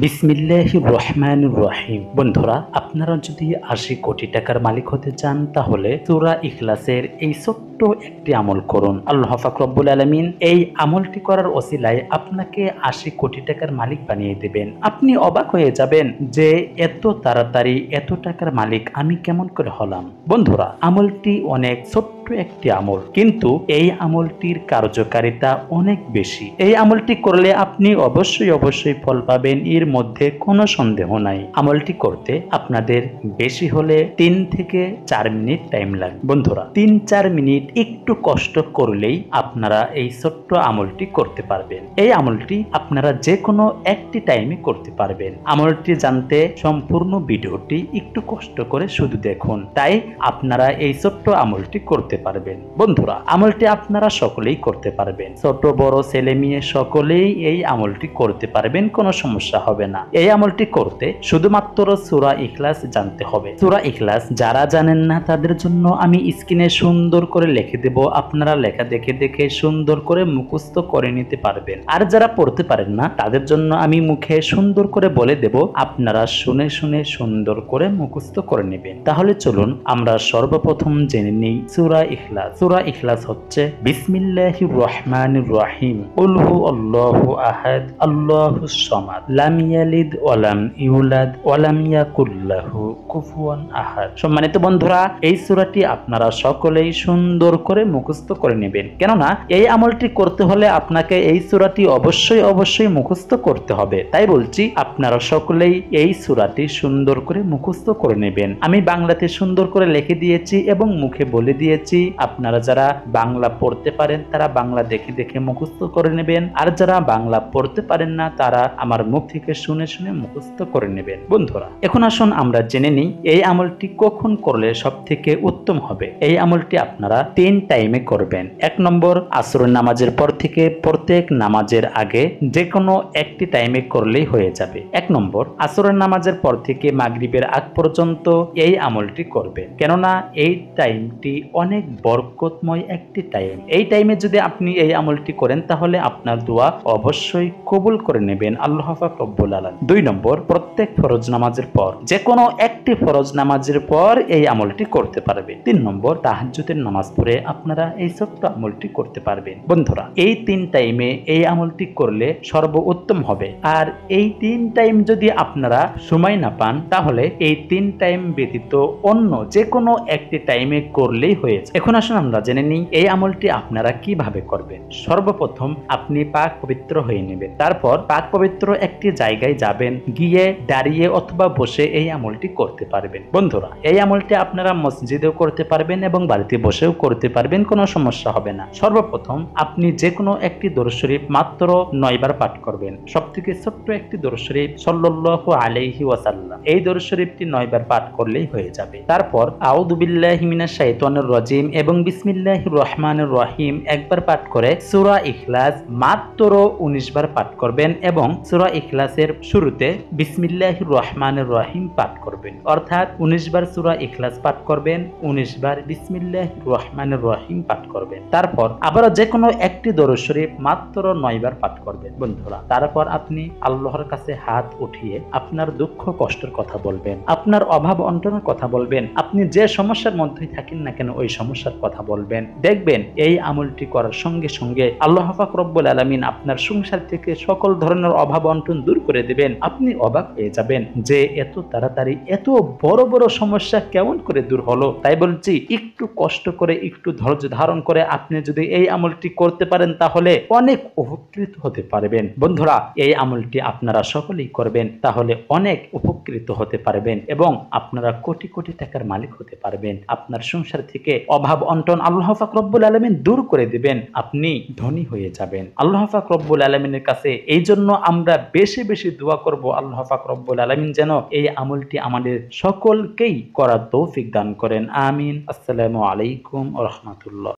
বিসমিল্লাহির রহমানির রহিম। বন্ধুরা, আপনারা যদি ৮০ কোটি টাকার মালিক হতে চান তাহলে সূরা ইখলাসের এই ছোট্ট একটি আমল করুন। আল্লাহ পাক রব্বুল আলামিন এই আমলটি করার ওসিলায় আপনাকে ৮০ কোটি টাকার মালিক বানিয়ে দেবেন। আপনি অবাক হয়ে যাবেন যে এত তাড়াতাড়ি এত টাকার মালিক আমি কেমন করে হলাম। বন্ধুরা, আমলটি অনেক ছোট্ট একটি আমল, কিন্তু এই আমলটির কার্যকারিতা অনেক বেশি। এই আমলটি করলে আপনি অবশ্যই ফল পাবেন, এর মধ্যে কোনো সন্দেহ নাই। আমলটি করতে আপনাদের বেশি হলে ৩ থেকে ৪ মিনিট টাইম লাগবে। বন্ধুরা, ৩-৪ মিনিট একটু কষ্ট করলেই আপনারা এই ছোট্ট আমলটি করতে পারবেন। এই আমলটি আপনারা যে কোনো একটি টাইমে করতে পারবেন। আমলটি জানতে সম্পূর্ণ ভিডিওটি একটু কষ্ট করে শুধু দেখুন, তাই আপনারা এই ছোট্ট আমলটি করতে পারবেন। বন্ধুরা, আমলটি আপনারা সকলেই করতে পারবেন, ছোট বড় ছেলে মেয়ে সকলেই এই আমলটি করতে পারবেন, কোনো সমস্যা হবে না। এই আমলটি করতে শুধুমাত্র সূরা ইখলাস জানতে হবে। সূরা ইখলাস যারা জানেন না তাদের জন্য আমি স্ক্রিনে সুন্দর করে লিখে দেব, আপনারা লেখা দেখে দেখে সুন্দর করে মুখস্থ করে নিতে পারবেন। আর যারা পড়তে পারেন না তাদের জন্য আমি মুখে সুন্দর করে বলে দেব, আপনারা শুনে শুনে সুন্দর করে মুখস্থ করে নেবেন। তাহলে চলুন আমরা সর্বপ্রথম জেনে নিই সূরা ইখলাস। সূরা ইখলাস হচ্ছে বিসমিল্লাহির রহমানির রহিম। কুল হুয়াল্লাহু আহাদ আল্লাহুস সামাদ লাম ইয়ালিদ ওয়া লাম ইউলাদ ওয়া লাম ইয়াকুল লাহু কুফুয়ান আহাদ। সম্মানিত বন্ধুরা, এই সূরাটি আপনারা সকলেই সুন্দর করে মুখস্থ করে নেবেন, কেননা এই আমলটি করতে হলে আপনাকে এই সূরাটি অবশ্যই মুখস্থ করতে হবে। তাই বলছি, আপনারা সকলেই এই সূরাটি সুন্দর করে মুখস্থ করে নেবেন। আমি বাংলাতে সুন্দর করে লিখে দিয়েছি এবং মুখে বলে দিয়েছি। আপনারা যারা বাংলা পড়তে পারেন তারা বাংলা দেখে দেখে মুখস্থ করে নেবেন, আর যারা বাংলা পড়তে পারেন না তারা আমার মুখ থেকে শুনে শুনে মুখস্থ করে নেবেন। বন্ধুরা, এখন আসুন আমরা জেনে নিই এই আমলটি কখন করলে সব থেকে উত্তম হবে। এই আমলটি আপনারা ৩ টাইমে করবেন। ১ নম্বর, আসরের নামাজের পর থেকে প্রত্যেক নামাজের আগে যে কোনো একটি টাইমে করলেই হয়ে যাবে। ১ নম্বর, আসরের নামাজের পর থেকে মাগরিবের আগ পর্যন্ত এই আমলটি করবেন, কেননা এই টাইমটি অনেক বরকতময় একটি টাইম। এই টাইমে যদি আপনি এই আমলটি করেন তাহলে আপনার দোয়া অবশ্যই কবুল করে নেবেন আল্লাহ পাক রব্বুল আলামিন। ২ নম্বর, প্রত্যেক ফরজ নামাজের পর যে কোনো একটি ফরজ নামাজের পর এই আমলটি করতে পারবেন। ৩ নম্বর, তাহাজ্জুদের নামাজ পড়ে আপনারা এই ছোট্ট আমলটি করতে পারবেন। বন্ধুরা, এই ৩ টাইমে এই আমলটি করলে সর্বোত্তম হবে। আর এই ৩ টাইম যদি আপনারা সময় না পান তাহলে এই ৩ টাইম ব্যতীত অন্য যে কোনো একটি টাইমে করলেই হয়েছে। এখন আসুন আমরা জেনে নিই এই আমলটি আপনারা কিভাবে করবেন। সর্বপ্রথম আপনি পাক পবিত্র হয়ে নেবেন, তারপর পাক পবিত্র একটি জায়গায় যাবেন, গিয়ে দাঁড়িয়ে অথবা বসে এই আমলটি করতে পারবেন। বন্ধুরা, এই আমলটি আপনারা মসজিদেও করতে পারবেন এবং বাড়িতে বসেও করতে পারবেন, কোনো সমস্যা হবে না। সর্বপ্রথম আপনি যে কোনো একটি দরুদ শরীফ মাত্র ৯ বার পাঠ করবেন। সবথেকে ছোট্ট একটি দরুদ শরীফ সাল্লাল্লাহু আলাইহি ওয়াসাল্লাম, এই দরুদ শরীফটি ৯ বার পাঠ করলেই হয়ে যাবে। তারপর আউযু বিল্লাহি মিনাশ শাইতানির রাজিম এবং বিসমিল্লাহির রহমানির রহিম একবার পাঠ করে সূরা ইখলাস মাত্র ১৯ বার পাঠ করবেন এবং সূরা ইখলাসের শুরুতে বিসমিল্লাহির রহমানির রহিম পাঠ করবেন, অর্থাৎ ১৯ বার সূরা ইখলাস পাঠ করবেন, ১৯ বার বিসমিল্লাহির রহমানির রহিম পাঠ করবেন। তারপর আবারও যে কোনো একটি দরুদ শরীফ মাত্র ৯ বার পাঠ করবেন। বন্ধুরা, তারপর আপনি আল্লাহর কাছে হাত উঠিয়ে আপনার দুঃখ কষ্টের কথা বলবেন, আপনার অভাব অনটনের কথা বলবেন, আপনি যে সমস্যার মধ্যেই থাকেন না কেন ওই সমস্যার কথা বলবেন। দেখবেন এই আমলটি করার সঙ্গে সঙ্গে আল্লাহ পাক রব্বুল আলামিন আপনার সংসার থেকে সকল ধরনের অভাব অনটন দূর করে দেবেন। আপনি অবাক হয়ে যাবেন যে এত তাড়াতাড়ি এত বড় বড় সমস্যা কেমন করে দূর হলো। তাই বলছি, একটু কষ্ট করে একটু ধৈর্য ধারণ করে আপনি যদি এই আমলটি করতে পারেন তাহলে অনেক উপকৃত হতে পারবেন। বন্ধুরা, এই আমলটি আপনারা সকলেই করবেন, তাহলে অনেক উপকৃত হতে পারবেন এবং আপনারা কোটি কোটি টাকার মালিক হতে পারবেন। আপনার সংসার থেকে অভাব অনটন আল্লাহ পাক রব্বুল আলামিন দূর করে দিবেন, আপনি ধনী হয়ে যাবেন। আল্লাহ পাক রব্বুল আলামিনের কাছে এই জন্য আমরা বেশি বেশি দোয়া করব, আল্লাহ পাক রব্বুল আলামিন যেন এই আমলটি আমাদের সকলকেই করার তৌফিক দান করেন। আমিন। আসসালামু আলাইকুম ওয়া রাহমাতুল্লাহ।